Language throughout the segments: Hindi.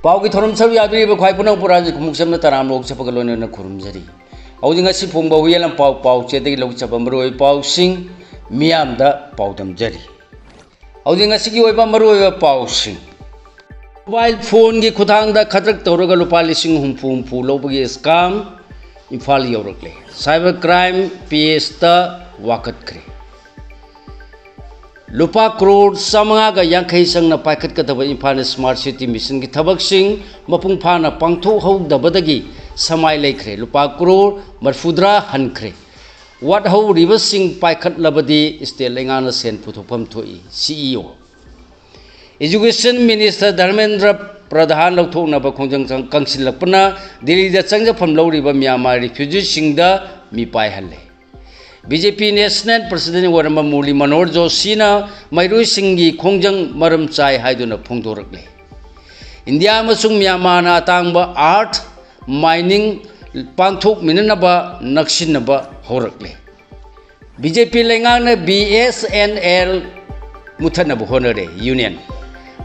पाव की थोरम सब यादरी ख्वाई पुनः पुराज मुक्सम तराम लोग चपगलोन खुरुमजरी औजिंगसी फोंग हुयेल पाव पाव चेदगी लौ चप मरोय पाव सिंह मियामदा पावदमजरी औजिंगसी की ओइबा मरोय पाव सिंह मोबाइल फोन की खुदांगदा खतरक तौरगा लुपा लिसिंग हुम्फु हुम्फु लौबगी स्काम इम्फाल यौरकले साइबर क्राइम पीएसता वाकतख्रे लुपा करोड़ समगा यांखै संगना पाइखतकदब इम्फाल स्मार्ट सिटी मिशन की थबकसिंग मपुंग फाना पांगथोहौदबदगी समाय लेख्रे लुपा करोड़ मरफुद्रा हनख्रे वाट हौरिबसिंग पाइखतलबदी स्टेट लेंगाना सेन पुथोफम थोई CEO education minister Dharmendra Pradhan लौथोनब खोंजंग कंसिलपना दिल्ली चंगफम लौरिब म्यांमार रिफ्यूजीसिंगदा मी पाइहल्ले बीजेपी नेशनल प्रेसिडेंट वरम मुरली मनोहर जोशीना मैरुसिंगी खोंजंग मरम चाय हाइदुना फोंदोरकले इंडिया अमसुंग म्यांमार अतांग आर्ट माइनिंग पांथोक मिननबा नक्सिनबा होरकले बीजेपी लेंगांना BSNL मुथनब होनरे यूनियन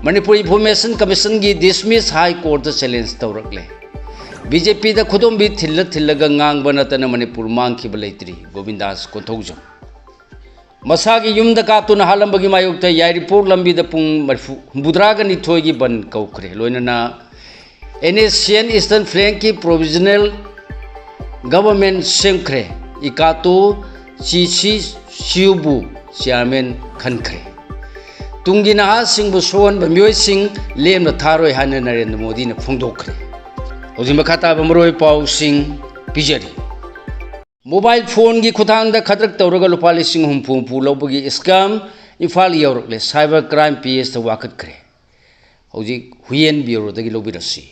मणिपुर इंफॉर्मेशन कमीशन की डिसमिस हाई कोर्ट चैलेंज तौरकले बीजेपी दा खुदोंबी थिल्लगा ngang नतन मणिपुर मांगखिब लेत्री गोविंदास कोंथौजो मसागी युमदा कातुन हालंबगी मायुक्त यारिपुर लंबी द पुंग हुंबुद्रागा निथोयगी बन कौखरे लोइनना एनेशियन ईस्टर्न फ्लैंक की provisional government सेंखरे इकातो CC सिउबु chairman खनखरे Tungi नहासिंगबु सोहनब म्योयसिंग Lemna थारोय हाने नरेंद्र मोदी ने फोंदोखरे हौजिक मखाता मरोय पाउसिंग पिजरी मोबाइल फोन की खुदांगदा खतरक तौरगा लुपा लिसिंग हुम्फु हुम्फु लौबगी स्कैम इम्फाल यौरकले साइबर क्राइम पीएस ता वाकतख्रे हौजिक हुयेन ब्यूरोदगी लौबिरसी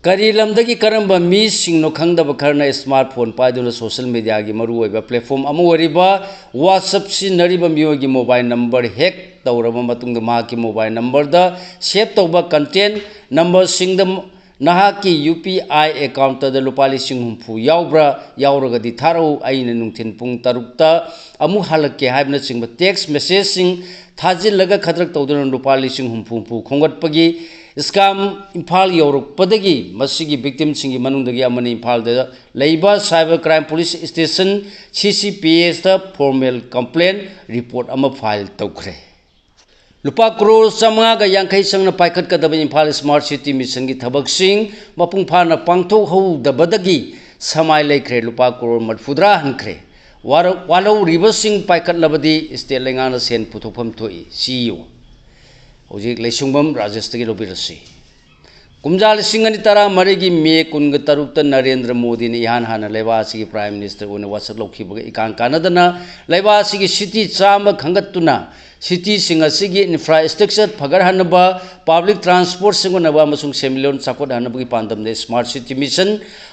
करी लमदगी करंबा मी सिंगनो खंगदब खरना स्मार्टफोन पाइदुना सोशल मीडिया की मरुओइबा प्लेटफॉर्म अमु वरिबा व्हाट्सएप सिनरिबा मियोगी मोबाइल नंबर हैक तौरबा मतुंग माकी मोबाइल नंबर दा सेव तौबा कंटेंट नंबर सिंगद नहा की UPI अकाउंट दा लुपा लिसिंग हुम्फु याउब्रा याउरगदी थारौ आइना नुंथिन पुंग तरुकता अमु हालके हाइबना सिंगबा टेक्स्ट मेसेज सिंग थाजिलगा खतरक तौदुना लुपा लिसिंग हुम्फु हुम्फु खोंगटपगी स्कैम इम्फाल यौरकपदगी मसिगी विक्टिम सिंगी मनुंदगी अमनि इम्फाल दा लैबा cyber crime police station CCPS दा फॉर्मल कंप्लेंट रिपोर्ट अमा फाइल तौखरे लुपा करोड़ समगा यांखै संगना पाइखतकदब इम्फाल स्मार्ट सिटी मिशन की थबकसिंग मपुंग फाना पांगथोहौदबदगी समाय लेख्रे लुपा करोड़ मरफुद्रा हनख्रे वालौ रिबसिंग पाइखतलबदी स्टेट लेंगाना सेन पुथोफम थोई CEO हौजिक लेसुंगबम राजेशतगी लोबिरसी कुमजा लिसिंग अनि तरा मरेगी मे कुनग तरुकत नरेंद्र मोदी ने इहान हाना लेबासी प्राइम मिनिस्टर ओने वासक लौखिबग इकांग कानदना लेबासी सिटी चाम खंगतुना सिटी सिंग असिगी इंफ्रास्ट्रक्चर फगरहनबा पब्लिक ट्रांसपोर्ट सिंगनबा मसुंग सेमिलोन सपोर्ट हनबगी पांदमने स्मार्ट सिटी मिशन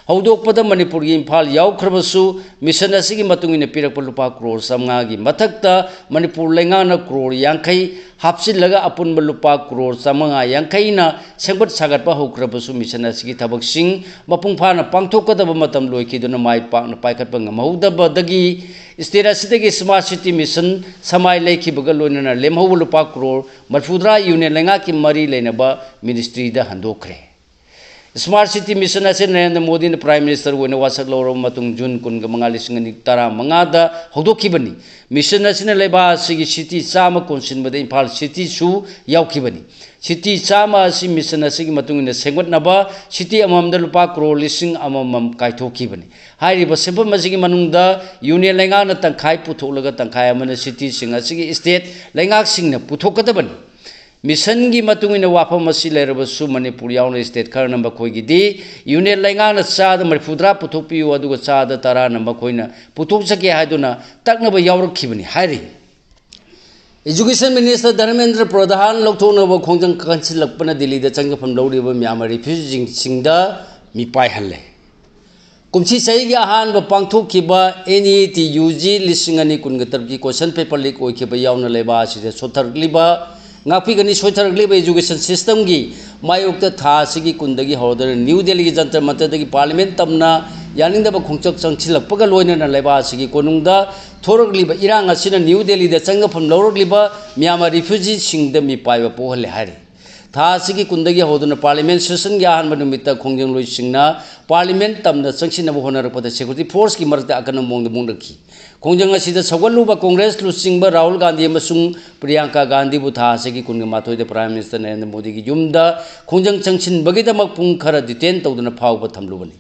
हौदोकपद मणिपुर की इम्फाल याउखरबसु मिशन असिगी मतुंगिन पिरकप लुपा करोड़ समगागी मथक्ता मणिपुर लेंगाना करोड़ यांखै हापसिलगा अपुनब लुपा करोड़ समगा यांखैना सेंगबत सागतपा हौखरबसु मिशन असिगी थबकसिंग मपुंग फाना पांगथोकदब मतम लोइखिदुना माइ पाकना पाइखतप ngamahudabadagi स्टेट असिदगी स्मार्ट सिटी मिशन समाय लेखिबगा लोइनना लेमहौब लुपा करोड़ मरफुद्रा यूनियन लेंगा की मरी लेनबा मिनिस्ट्री दा हंदोखरे स्मार्ट सिटी मिशन असे नरेंद्र मोदी ने प्राइम मिनिस्टर ओने वासक लौरब मतुंग जून 15 दा हौदोखिबनी मिशन असिना लेबा असिगी सिटी चामा कोनसिनबदा इम्फाल सिटी सु याउखिबनी सिटी चामा असि मिशन असिगी मतुंगिन सेंगवटनबा सिटी अममदा लुपा करोड़ लिसिंग अममम कायथोखिबनी हाइरिबा सेंफम असिगी मनुंगदा यूनियन लेंगाना तंखाय पुथोलगा तंखाय अमना सिटी सिंग असिगी स्टेट लेंगाक सिंगना पुथोकदबनी मिशन की मतुंगिन वाफम असी लेरबसु मणिपुर याउना स्टेट खर नंबर खोइगिदी यूनियन लेंगाना चाद मरफुद्रा पुथोपियो अदुगा चाद तरा नंबर खोइना पुथोकसके हाइदुना तकनब याउरखिबनी हाइरि एजुकेशन मिनिस्टर धर्मेंद्र प्रधान लौथोनब खोंजंग कंसिलपना दिल्ली दा चंगफम लौरिब म्यांमार रिफ्यूजी सिंगदा मिपाइहल्ले कुमसी सही की अहान पांथोखिब NET UG 2019 की क्वेश्चन पेपर लीक होइखिब याउना लेबा असिदे सोथरलिबा ngapigani soitharliba education system gi mayokta tha sigi kundagi hordar New Delhi gi jantar mantar dagi parliament tamna yaningdaba khongchak changchilakpaga loinana leba sigi konungda thorogliba irang asina New Delhi da changafam lorogliba Myanmar refugee singda mi paiba pohale hari थासिगी कुंदगी होदुना पार्लियामेंट सेशन की अहम नुमित्ता खोंजंग लोइसिंगना पार्लियामेंट तमना चंगसिनबो होनरपदा सिक्योरिटी फोर्स की मरते अकन मोंग मुंगरखी खोंजंग असिदा सगलुबा कांग्रेस लुसिंगबा राहुल गांधी अमसुंग प्रियंका गांधी बु थासिगी कुनगा माथोइदा प्राइम मिनिस्टर नरेंद्र मोदी की युमदा खोंजंग चंगसिनबगीदमक पुंग खरा डिटेन तौदुना फावबा थमलुबनी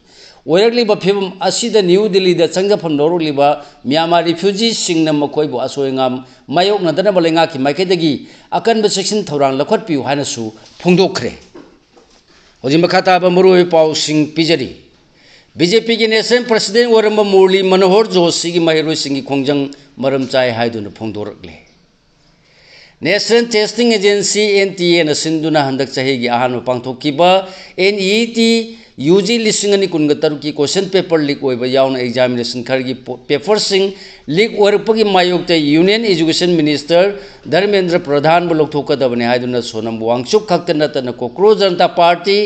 ओरगलीबा फिबम असिदा न्यू दिल्ली दा चंगफम नोरगलीबा म्यांमार रिफ्यूजी सिंगना मखोइबु असोयंगाम मायोकनदना बलेंगा की माइकेदगी अकनब सेक्शन थौरांग लखटपिउ हानसु फोंदोखरे होजि मखाताबा मरुओइ पाउसिंग पिजरी बीजेपी की national president Oram Murli Manohar Joshi की महिरोइ सिंगी खोंजंग मरम चाय हाइदुना फोंदोरकले नेशनल टेस्टिंग एजेंसी NTA न सिंधुना हंदक चाहे की अहान पांथोकीबा NET UG लिसिंग अनि कुनगा तरुकी क्वेश्चन पेपर लीक ओइबा याउन एग्जामिनेशन खरगी पेपर सिंग लीक ओरपगी मायोकते union education minister Dharmendra Pradhan बु लौथोकदबने हाइदुना सोनम वांगचुक खक्त नतन कोक्रोच जनता पार्टी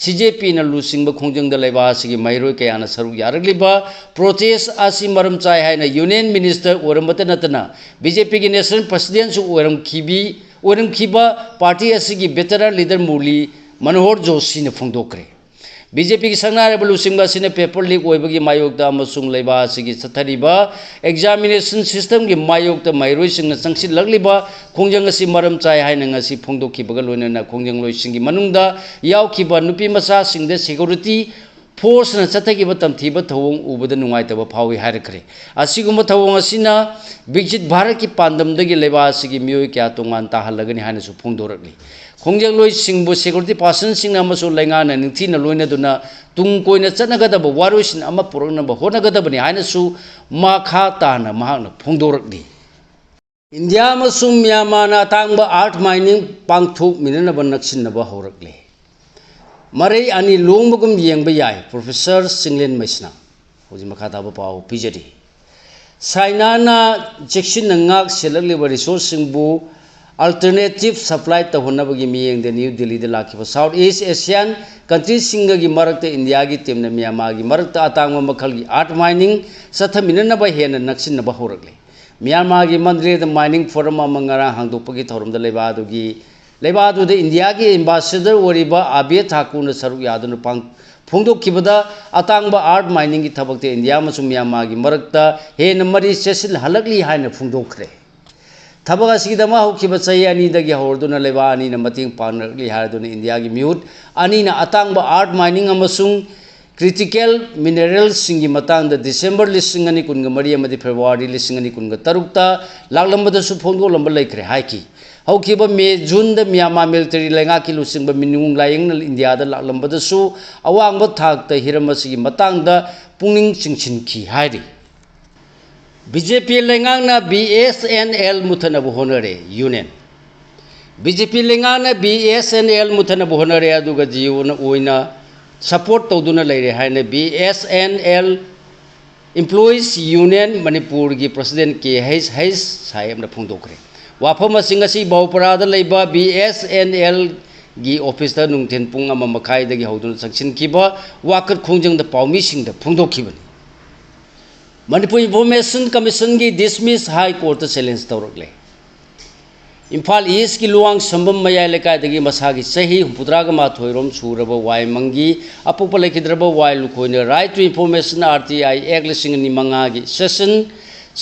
CJP न लुसिंग खोंजंग द लेबा सिगी माइरोय कयाना सरुक यारगलिबा प्रोटेस्ट आसि मरम चाय हाइना यूनियन मिनिस्टर ओरमत नतना BJP की नेशनल प्रेसिडेंट सु Oram खिबा party असिगी veteran leader Murli Manohar Joshi ने फोंदोकरे BJP की संगनारे बलुसिंगबा सिने पेपर लीक ओइबगी मायोकता अमसुंग लेबा सिगी सथरिबा एग्जामिनेशन सिस्टम की मायोकता माइरोइ सिंग संगसि लगलिबा खोंजंग असि मरम चाय हाइना ngasi फोंदोखिबगा लोइनना खोंजंग लोइसिंगी मनुंगदा यावखिबा नुपी मसा सिंगदे सिक्योरिटी फोर्स न चथगिबा तमथिबा थवोंग उबदा नुंगाइतबा फावी हारखरे असिगुम थवोंग असिना विकसित भारत की पांदमदगी लेबा सिगी मियोय क्या तोंगान ताहलगनि हानसु फोंदोरकली खोंजंग लोइ सिंगबु सिक्योरिटी पर्सन सिंग अमसु लेंगाना निंथिना लोइनदुना तुंग कोइना चनगदबा वारोइसिन अमा पुरगनबा होनगदबनि हानसु माखा ताना महाना फोंदोरकली इंडिया अमसु म्यांमारना तांगबा आर्ट माइनिंग पांगथोक मिननबा नक्सिनबा होरकले मरै अनि लोंबगुम येंगबा याय प्रोफेसर सिंगलेन मैसना होजि मखाताबा पाव पिजरी चाइनाना जेक्सिन नंगाक सेलकलिबा रिसोर्स सिंगबु अल्टरनेटिव सप्लाई तहोनबगी मियेंगदे न्यू दिल्ली दे लाखिबा साउथ ईस्ट एशियन कंट्री सिंगगी मरकते इंडिया की टीम म्यांमार की मरकता अतांगबा मखलगी आर्ट माइनिंग सथमिननबा हेन नक्सिनबा होरकले म्यांमार की मंद्रेद माइनिंग फोरम अमंगरा हांगदोपगी थौरमदा लेबादुगी लेबादुदे इंडिया की एम्बेसडर ओरिबा आबे ठाकुर सरुक यादुन फोंदोखिबदा अतांगबा आर्ट माइनिंग की थबकते इंडिया मसुम म्यांमार की मरकता हेन मरी सेसिल हलकली हायन फोंदोखरे थबक असिगदमा होखिबा चही अनीदगी हौरदुना लेबा अनीना मतिंग पांगरकली हारदुना इंडिया की म्यूट अनीना अतांगबा आर्ट माइनिंग अमसुंग क्रिटिकल मिनरल्स सिंगी मतंग डिसेंबर लिसिंग अनि कुनगा मरी अमदि फेब्रुवारी लिसिंग अनि कुनगा तरुकता लाकलंबदसु फोंदोलंबा लेखरे हाइकी हौखिबा मे जून द म्यांमार मिलिटरी लेंगा की लुसिंग मिनुंग लायंग इंडिया द लाकलंबदसु अवांग थाकता हिरमसिगी मतंग द पुंगिंग चिंचिनखी हाइरी BJP लेंगांगना BSNL मुथनबु होनरे यूनियन BJP लेंगांगना BSNL मुथनबु होनरे अदुगा जीवन ओइना सपोर्ट तौदुना लेरे हाइने BSNL एम्प्लॉइज यूनियन मणिपुर की प्रेसिडेंट KH साहेबना फोंदोखरे वाफम असिंगसी बहुपराद लेबा BSNL की ऑफिस द नुंगथेन पुंग अमा मखाइदगी हौदुना संगसिनखिबा वाकत खोंजंग द पाउमिसिंग द फोंदोखिबनि मणिपुर इंफॉर्मेशन कमीशन की डिसमिस हाई कोर्ट चैलेंज तौरकले इम्फाल ईस्ट की लुवांग संबम मयाय लेकायदगी मसागी चही 73 रोम सूरब वाई मंगी अपोप लेखिद्रब वाई लुखोइने right to information RTI act लिसिंग निमंगा की सेशन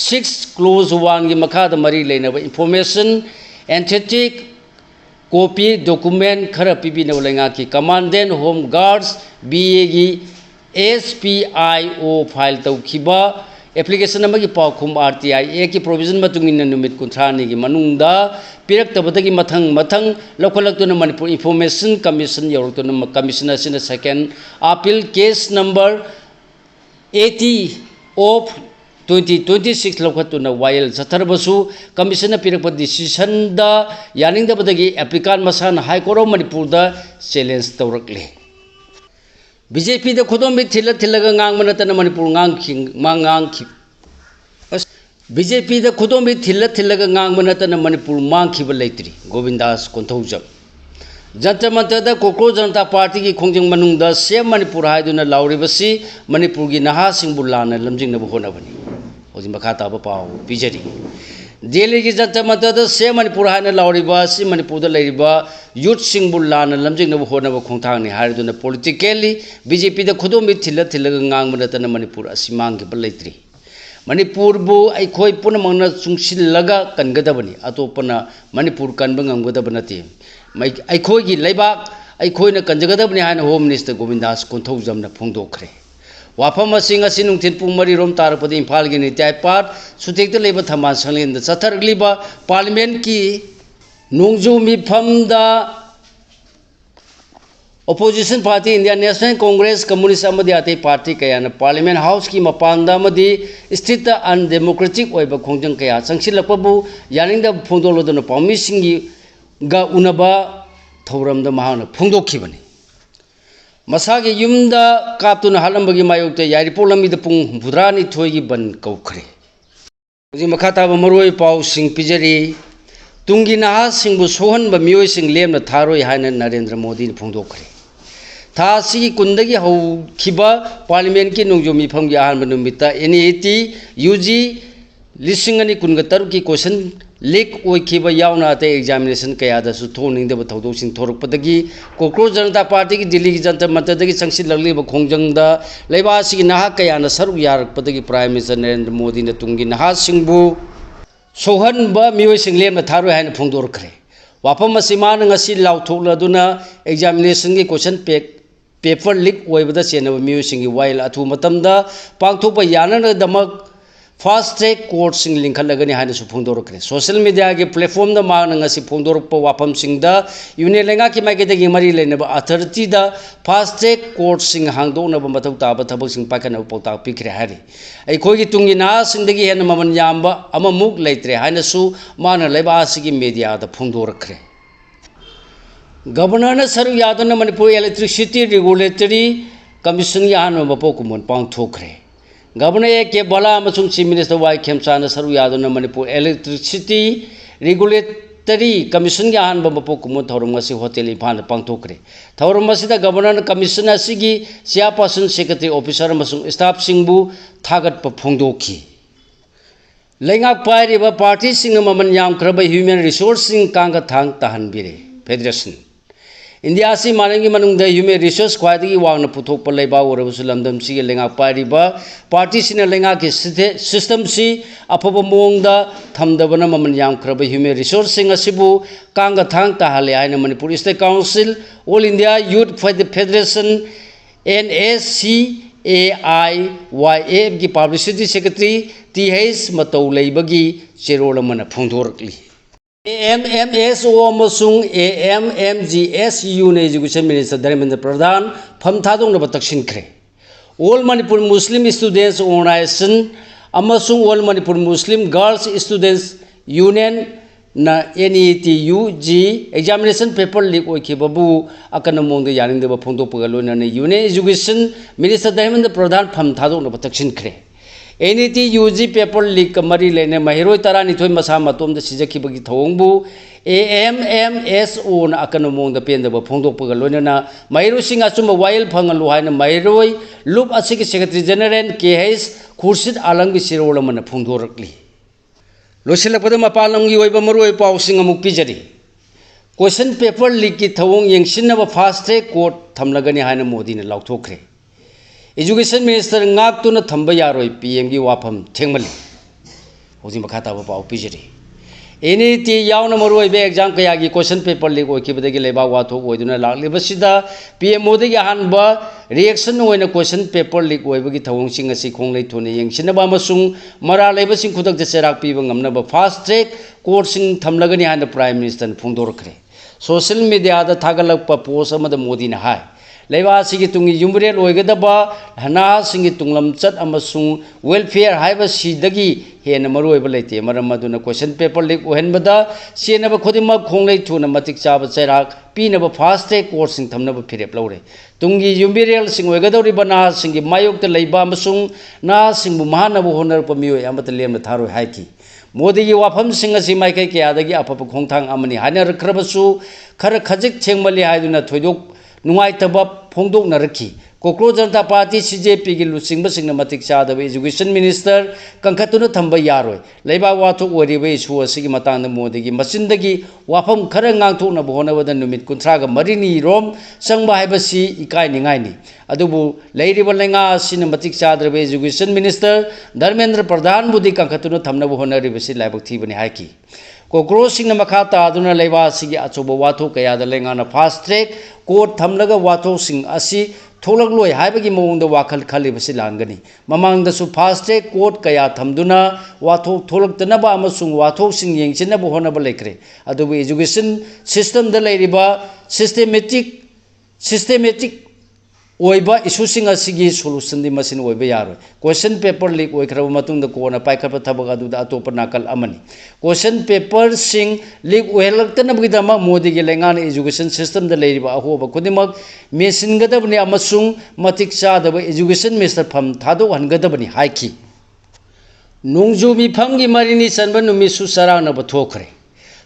6 क्लोज 1 की मखाद मरी लेनब इंफॉर्मेशन एंथेटिक कॉपी डॉक्यूमेंट खर पीबीने लेंगा की कमांडेंट होम गार्ड्स BA की SPIO फाइल तौखिबा एप्लीकेशन की पाखुम RTI एक्ट की प्रोविजन नुमित 30 की मनुंगदा पिरक्तबदगी मथंग मथंग लौखलक्तुना मणिपुर इंफॉर्मेशन कमीशन यौरक्तुना कमीशन असिना second appeal case number 80 of 2026 लौखतुना वायल चथरबसु कमीशन पिरक्प डिसीजन दा यानिंगदबदगी एप्लीकांट मसान हाई कोर्ट ऑफ मणिपुर दा चैलेंज तौरकले BJP द खुदोम थिलगा ngang मनतन मणिपुर ngang BJP द खुदोम थिलगा ngang मनतन मणिपुर मांगखिब लेत्रि गोविंदास कोंथौजम जनता मंत्र द कोक्रोच जनता पार्टी की खोंजंग मनुंग द सेम मणिपुर हाइदुना लाउरिबसी मणिपुर की नहा सिंह बुलाना लमजिंग नब होनबनी होजि मखा ताब पाव पिजरी दिल्ली की जंतर मंतर से मणिपुर है लाउरीबा मणिपुर यूथ सिंह लाना लमजिंग होना खोंथांग है politically BJP खुदों Thiel Thiel गांग नतना Manipur मांग लेट्री मणिपुर अखोई पुनमना चुंगसिलगा कनगदबनी अतोपना मणिपुर कनब ngमगदब नते अखोई की लेबाक अखोइना कनजगदबनी हाइन होम मिनिस्टर गोविंद दास कोंथौजमना फोंदोखरे वाफम नुथिन पुंग मरी रोम तारपद इम्फाल की नित्याय पाट सुतेक्ता लेब थमान संगलेन चथरगलीबा पार्लियामेंट की नोंगजू मिफमदा opposition party India national Congress communist अते पार्टी कया पार्लियामेंट हाउस की मपानदा स्थित अनडेमोक्रेटिक खोजंग कया चंगसिलपबु यानिंगदा फोंदोलोदन पाउमीसिंगी गा उनबा थौरमदा महाना फोंदोखिबनी मसागे युमदा कापतुना हालंबगी मायोक्ते यारिपोल लमीदा पुंग हुमफुद्रानी थोयगी बन कौखरे हजि मखाताबा मरोय पाउसिंग पिजरी तुंगी नहा सिंगबु सोहनबा मियोयसिंग लेमना थारोय हायना नरेंद्र मोदी ने फोंदोखरे थासी कुंदगी हौखिबा पार्लियामेंट की नोंगजो मिफमगी अहानबा नुमिता एनईटी यूजी लिसिंग अनि कुनगा तरुक की क्वेश्चन लीक ओइखिबा यावना अते एग्जामिनेशन कयादसु थोनिंगदब थौदोसिंग थोरकपदगी कोक्रोच जनता पार्टी की दिल्ली की जंतर मंतरदगी चंगसिलगलिबा खोंजंगदा लेबासी नहा कयाना सरुक यारकपदगी प्राइम मिनिस्टर नरेंद्र मोदी ने तुंगी नहा सिंगबु सोहनबा मियोयसिंग लेमना थारोय हायना फोंदोरखरे वाफम असिमान ngasi लाउथोकलदुना एग्जामिनेशन की क्वेश्चन पेपर लीक ओइबदा चेनबा मियोयसिंगी वाइल अथु मतमदा पांगथोकबा याननदमक फास्ट ट्रैक कोर्ट सिंग लिंखलगनी हायना सु फोंदोरखरे सोशल मीडिया के प्लेटफॉर्म दा मांगना ngasi फोंदोरप वाफम सिंगदा यूनियन लेंगा की माइकेदगी मरी लेनबा अथॉरिटी दा फास्ट ट्रैक कोर्ट सिंग हांगदोनबा मथौ ताबा थबक सिंग पाकन पौता पिखरे हारी अखोगी तुंगी ना सिंगदगी हेन ममन यामबा अममुक लेत्रे हायना सु माना लेबा सिगी मीडिया दा फोंदोरखरे गवर्नर ने सरू Yadav Manipur electricity regulatory commission की अहम मपोकुमन पांगथोखरे गवर्नर ए के बला चीफ मिनिस्टर वाई खेमचा सरू Yadav Manipur electricity regulatory commission की अहम मपोकुमन थौरम होटेल इम्फाल पांगथोखरे थौरम governor commission chairperson secretary officer staff सिंगबु थागत फोंदोखी लेंगाक पाइरिबा पार्टी सिंग ममन यामख्रब ह्यूमन रिसोर्स कांग थांग ताहनबिरे फेडरेशन इंडिया से मानगी मनुंग ह्यूमन रिसोर्स ख्वाई वांगना पुथोप लेबा लमदम से लेंगा पाइरिबा पार्टी से लेंगा की सिस्टम से अफब मोंग थमदबना ममन यामख्रब ह्यूमन रिसोर्स कांग थांग ताहले हायना Manipur state council all India youth federation NSCAIYF की पब्लिसिटी सेक्रेटरी TH मतौ लेबगी चेरोल मन फोंदोरकली AMMSO अमसुंग AMMGSU ने एजुकेशन मिनिस्टर धर्मेंद्र प्रधान फम थादोंनबा तक्सिनख्रे all Manipur Muslim students organisation अमसुंग all Manipur Muslim girls students union ना NETUG एग्जामिनेशन पेपर लीक ओइखिबबु अकन मोंग यानिंगदबा फोंदोपगा लोइनाने union education minister Dharmendra Pradhan फम थादोंनबा तक्सिनख्रे NETUG पेपर लीक मरी लेने महिरोय तरानिथोय मसा मतोम सिजखिबगी थौंगबु AMMSO ना अकन मोंग पेंदबा फोंदोपगा लोइनाना महिरोसिंग अचुम वाइल फंगलु हायना महिरोय लुप असिगी सेक्रेटरी जनरल KH खुर्शीद आलमगी सिरोल मन फोंदोरकली लोसिलपद मपालंगी ओइबा मरुय पाउसिंग अमुक पिजरी क्वेश्चन पेपर लीक की थवोंग यंगसिनबा फास्ट ट्रैक कोर्ट थमलगनी हायना मोदी ने लाउथोखरे education minister ngaktuna thamba yaroi PM की वाफम थेंगमली होजी मखाताबा पाउ पिजरी NET यावना मरुय बे एग्जाम कया की क्वेश्चन पेपर लीक ओइखिबदगी लेबा वाथो ओइदुना लाक्लिबसिदा PM मोदी अहानबा रिएक्शन ओइना क्वेश्चन पेपर लीक ओइबगी थवोंसिंग असि खोंगलै थोने यंगसिनबा अमसुंग मरा लेबसिंग खुदक चेराक पीबा ngamnaba फास्ट ट्रैक कोर्ट सिंग थमलगनी हायना प्राइम मिनिस्टर ने फोंदोरखरे सोशल मीडिया दा थागलकपा पोस्ट अमदा मोदी ने हाय लेबासी तुंगी युमरेल ओइगदबा हना सिंगी तुंगलम चत अमसुंग वेलफेयर हाइबा सिदगी हेन मरुइबा लेते मरम मदुना क्वेश्चन पेपर लीक ओहनबदा सेनबा खुदिमा खोंगलै थुना मतिक चाबा चैराक पीनबा फास्ट ट्रैक कोर्ट सिंग थमनबा फिरेप लौरे तुंगी युमरेल सिंग ओइगदौरिबा ना सिंगी मायोक्ता लेबा अमसुंग ना सिंगबु महानबु होनरपा मियोय अमत लेमना थारोय हाइकी मोदी की वाफम सिंग असि माइकै कयादगी अफब खोंथांग अमनि हानरख्रबसु खर खजिक थेंगमली हाइदुना थोइदोक नुंगाइतबा फोंदोकनरखी कोक्रोच जनता पार्टी CJP की लुचिंग मतिक चादब एजुकेशन मिनिस्टर कंखतुन थंब यारोय लेबा वाथोक ओरिबे इशू असि मतांग मोदी की मचिंदगी वाफम खर ngang होनबद नुमित कुंथ्राग मरिनी रोम संगबा हाइबसी इकाय निंगाइनी अदुबु लेरिब लेंगा सिन मतिक चादब एजुकेशन मिनिस्टर धर्मेंद्र प्रधान बुद्धि कंखतुन थमनब होनरिबसी लाइबक थीबनी हाइकी कोक्रोच सिंह मखा तादुना लेबा सिगी अचोब वाथो कयाद लेंगाना फास्ट ट्रैक कोर्ट थमलगा वाथो सिंह असि थोलगलोय हाइबगी मौंग वाखल खलिबसी लांगनी ममांगदसु फास्ट ट्रैक कोर्ट कया थमदुना वाथो थोलगतनबा अमसुंग वाथो सिंह येंगचिनब होनब लेख्रे अदुबु एजुकेशन सिस्टम द लेरिबा सिस्टेमेटिक ओइबा इशूसिंग असिगी सोल्यूशन दि मसिन ओइबा यारो क्वेश्चन पेपर लीक ओइखरब मतुंग द कोना पाइखप थबग अदुदा अतोप नाकल अमनी क्वेश्चन पेपर सिंग लीक ओइहलक्तनबगिदमा मोदी के लेंगान एजुकेशन सिस्टम द लेरिबा अहोब खुदिमक मेसिनगदबनि अमसुंग मतिक चादब एजुकेशन मिनिस्टर फम थादो हनगदबनि हाइकी नोंजु मिफमगी मरिनी चनब नुमिसु सरांगनब थोखरे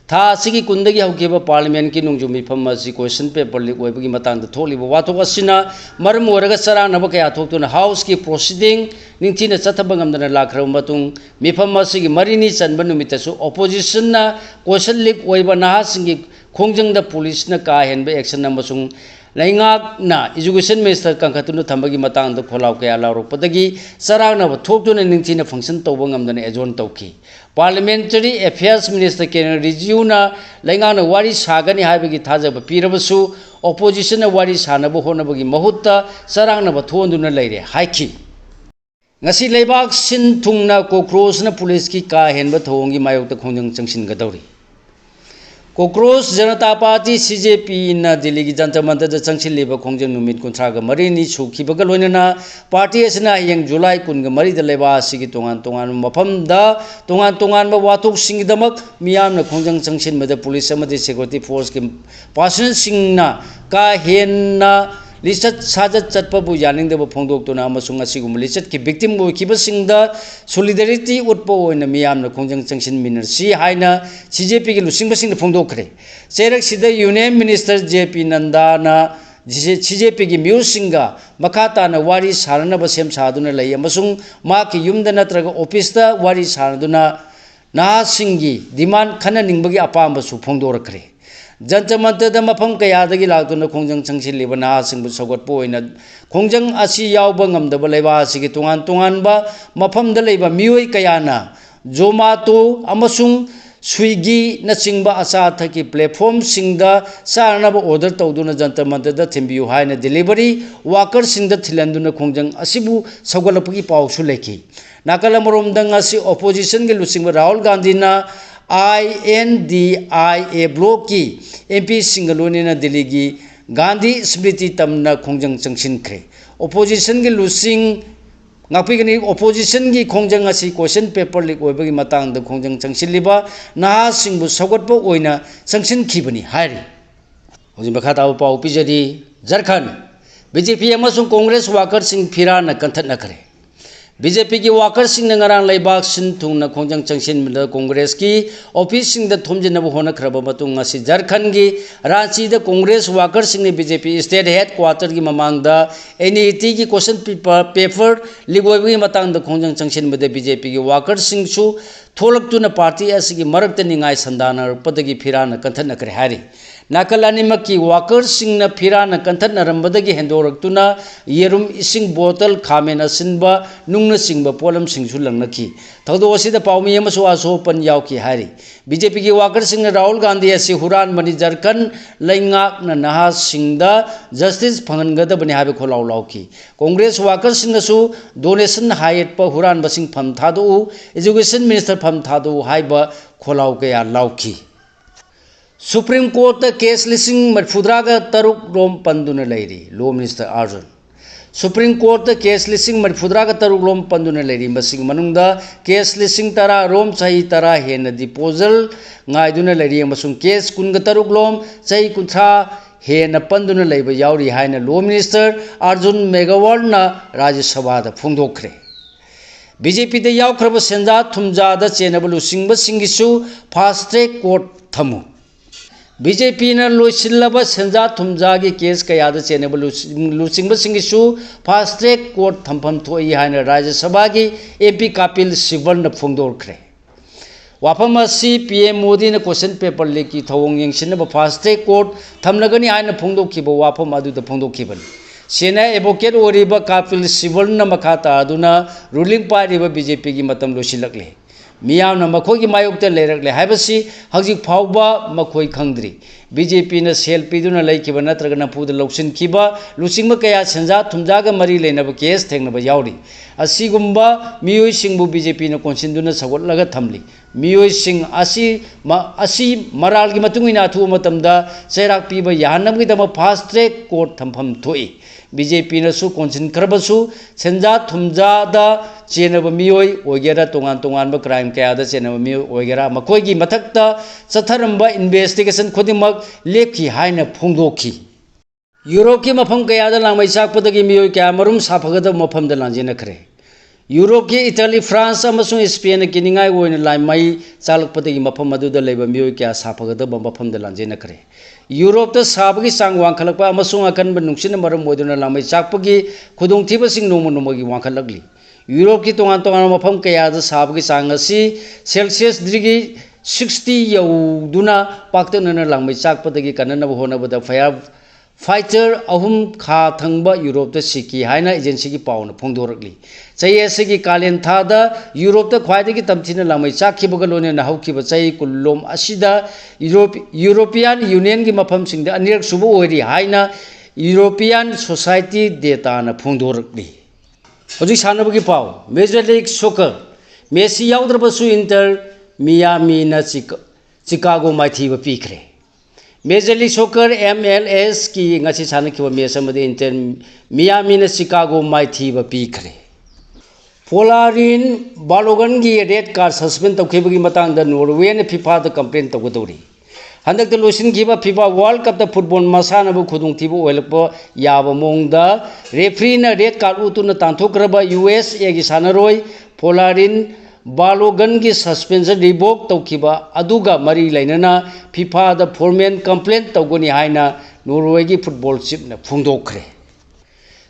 था सिगी कुंदगी हौकेबा पार्लियामेंट की नोंजु मिफम असि क्वेश्चन पेपर लीक ओइबगी मतांग थोलिबा वाथोक असिना मरम ओरगा सरांगनब कया थोक्तुना हाउस की प्रोसीडिंग निंगथिना चथब ngamdana लाखरब मतुंग मिफम असिगी मरिनी चनब नुमितसु ऑपोजिशन ना क्वेश्चन लीक ओइबा नहा सिंगी खोंजंग द पुलिस ना का हेनबे एक्शन नमसुंग लेंगाकना एजुकेशन मिनिस्टर कंखतुन थंबगी मतांग खोलाव कया लाउरपदगी सरांगनब थोक्तुना निंगथिना फंक्शन तौब ngamdana एजोन तौकी पार्लियामेंटरी अफेयर्स मिनिस्टर केन रिजियूना लेंगाना वारी सागनी हाइबगी थाजब पीरबसु ऑपोजिशन वारी सानब होनबगी महुत्ता सरांगनब थोंदुना लेरे हाइकी ngasi leibak sin thungna cockroach na police ki ka henba thongi mayok ta khongjang changsin gadori cockroach janata party CJP na Delhi ki jantar mantar da changsin leba khongjang numit kunthra ga mari ni sukhi bagal loina party asna yang July kun ga mari da leba sigi tongan mafam da tongan ba wathok sing damak miyam na khongjang changsin mada police amadi security force ki personnel sing na ka henna लिचत साजत चटपबु यानिंगदब फोंदोक्तुना अमसुंग असिगुम लिचत की विक्टिम ओइखिबसिंगदा सोलिडारिटी उटपो ओइना मियामना खोंजंग चंगसिन मिनरसी हाइना CJP की लुसिंगबसिंग फोंदोखरे चेरक सिदा union minister JP Nandana CJP की म्यूसिंगा मखाताना वारी सारनब सेम सादुना लई अमसुंग मा की युमदा नत्रगा ऑफिसदा वारी सारदुना नासिंगी डिमांड खना निंगबगी अपामबसु फोंदोरखरे जनता मंतर मफम कयादगी लाक्तुना खोंजंग चंगसिलिबा नासिंगबु सगोटपो ओइना खोंजंग असि यावबा ngamdaba leiba asigi tungan mafamda leiba mioi kayana Zomato amasung Swiggy na chingba asa thaki platform singda sarnaba order tawduna jantar mantar da thimbiu haina delivery worker singda thilanduna khongjang asibu saugalapugi pawsu leki nakala moromdang asi opposition ge lusingba Rahul Gandhi na INDIA block की MP सिंगलोनी ना दिल्ली की गांधी स्मृति तमना खोंजंग चंगसिन खरे opposition की लुसिंग ngapigani opposition की खोंजंग असि क्वेश्चन पेपर लीक ओइबगी मतंग द खोंजंग चंगसिलिबा नहा सिंगबु सगोटपो ओइना चंगसिन खिबनी हारि होजि बखाता पाउ पिजरी झारखंड BJP अमसुंग कांग्रेस वर्कर सिंग फिराना कंथना खरे BJP की वर्कर सिंह नंगरांग लेबाक सिन थुंगना खोंजंग चंगसिन मिल कांग्रेस की ऑफिस सिंह द थुमजिनब होना खरब मतुंग असि झारखंड की रांची द कांग्रेस वर्कर सिंह ने BJP स्टेट हेडक्वार्टर की ममांग द NET की क्वेश्चन पेपर लिगोइबगी मतंग द खोंजंग चंगसिन मिल BJP की वर्कर सिंह सु थोलक्तुना पार्टी असि मरक्त निंगाई संदाना पदगी फिराना कंथन करे हारि नाकल अनिमक की वर्कर सिंह न फिराना कंथन नरंबदगी हेंदोरक्तुना येरुम इसिंग बोतल खामेन असिनबा नुंगना सिंगबा पोलम सिंगसु लंगनकी थौदो असिदा पाउमी अमसु आसोपन यावकी हारि BJP की वर्कर सिंह राहुल गांधी असि हुरान मनि झारखंड लैंगाक न नहा सिंगदा जस्टिस फंगनगदबनि हाबे खोलाव लावकी कांग्रेस वर्कर सिंगसु डोनेशन हायत प हुरान बसिंग फम थादो एजुकेशन मिनिस्टर फम थादो हाइबा खोलाव कया लावकी सुप्रीम कोर्ट केस लिसिंग मरफुद्रागा तरुक रोम पंदुना लेरी law minister Arjun supreme court case listing मरफुद्रागा तरुक रोम पंदुना लेरी मसिंग मनुंगदा केस लिसिंग तरा रोम सही तरा हेन डिपोजल ngaiduna लेरी अमसुंग केस कुनगा तरुक रोम सही कुंथा हेन पंदुना लेबा यावरी हाइना लॉ मिनिस्टर अर्जुन मेघवाल ना राज्य सभा दा फोंदोखरे BJP दा यावखरबा सेंजा थुमजा दा चेनबलु सिंगबा सिंगिसु फास्ट ट्रैक कोर्ट थमु बीजेपी ने लोइसिल्लबा सेंजा थुमजागी केस कयादा चेनेब लुचिंगबसिंगिसु फास्ट ट्रैक कोर्ट थम्फम थोई हाइना राज्य सभा की एमपी कपिल सिब्बल न फोंदोरख्रे वाफम असी पीएम मोदी ने क्वेश्चन पेपर लीक की थवोंग यंगसिनब फास्ट ट्रैक कोर्ट थमनगनी हाइना फोंदोखिब वाफम अदुदा फोंदोखिबन सेना एडवोकेट ओरिबा कपिल सिब्बल न मखा तादुना रूलिंग पार्टी बीजेपी की मतम लोइसिलकले मियाम मखोई मायोक लेरकले हाइबसी हजिक फाउबा मखोई खंगद्री बीजेपी ने सेल पीदुना लेखिबा नत्रगना फुद लौसिनखिबा लुचिंगबा कया सेंजा थुमजागा मरी लेनब केस थेंगनबा यावरी असिगुम्बा मियोई सिंगबु बीजेपी ने कोनसिनदुना सगोटलगा थमली मियोई सिंग असी मराल की मतुंगिना अथु मतमदा चैराक पीबा याहनबगिदमा फास्ट ट्रैक कोर्ट थमफम थोई बीजेपी ने कोनसिन खरबसु सेंजा थुमजादा चेनब मियोई ओगेरा तोंगान तोंगान क्राइम कयादा चेनब मियोई ओगेरा मखोई मथक्ता चथरंबा इन्वेस्टिगेशन खुदिमक लेखी हाइना फोंदोखी यूरोप की मफम कयादा लांगमई चाकपदगी मियोई कया मरुम साफगदब मफमदा लांजेनखरे यूरोप की इटली फ्रांस अमसुंग स्पेन की निंगाई ओइन लाइमई चालकपदगी मफम अदुदा लेबा मियोई कया साफगदब मफमदा लांजेनखरे यूरोप तो साबगी सांग वांखलक अमसुंग अकनब नुंगसिन मरम ओइदुना लांगमई चाकपगी खुदोंथिबसिंग नोंम नोंमगी वांखलकली यूरोप की तोंगान तोंगान मफम कयादा साबगी सांग असी सेल्सियस डिग्री 60 यौदुना पाक्तनना लांगमई चाकपदगी कननब होनबदा फाइटर अहुम खा थंगबा यूरोप सिकी हाइना एजेंसी की पाउन फोंदोरकली चैसे की कालेन थादा यूरोप ख्वाइदगी तमथिना लांगमई चाखिबगा लोनेना हौखिबा चै कुल्लोम असिदा यूरोपियन यूनियन की मफम सिंगदा अनिरक सुबो ओइरी हाइना यूरोपियन सोसाइटी डेटाना फोंदोरकली हजि सानबगी पाउ मेजर लीग सॉकर मेसी याउद्रबसु इंटर मियामी न चिकागो माइथीब पीखरे मेजर लीग सॉकर MLS की ngasi सानखिबा मैच अमदि इंटर मियामी न चिकागो माइथीब पीखरे पोलारिन बालोगन की रेड कार्ड सस्पेंड तौखिबगी मतंगदा नॉर्वे ने फीफा द कंप्लेन तौगदौरी हंदक लोसिनखिबा फीफा वर्ल्ड कप द फुटबॉल मसानबु खुदुंथिबु ओइलपो याबा मोंगदा रेफरी न रेड कार्ड उतुना तांथोक्रबा USA की सानरोय पोलारिन बालोगन की सस्पेंशन रिवोक तौखिबा अदुगा मरी लेनना फीफा द फॉर्मल कंप्लेन तौगनी हाइना नॉर्वे की फुटबॉल चीफ ने फोंदोखरे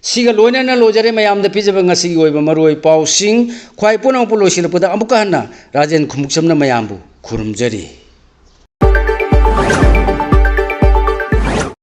सिगा लोइनना लोजरे मयाम द पिजबा ngasi ओइबा मरोय पाउसिंग ख्वाइ पुनौ पुलोसिलपदा अमुका हन्ना राजेन खुमुक्समना मयामबु खुरुमजरी।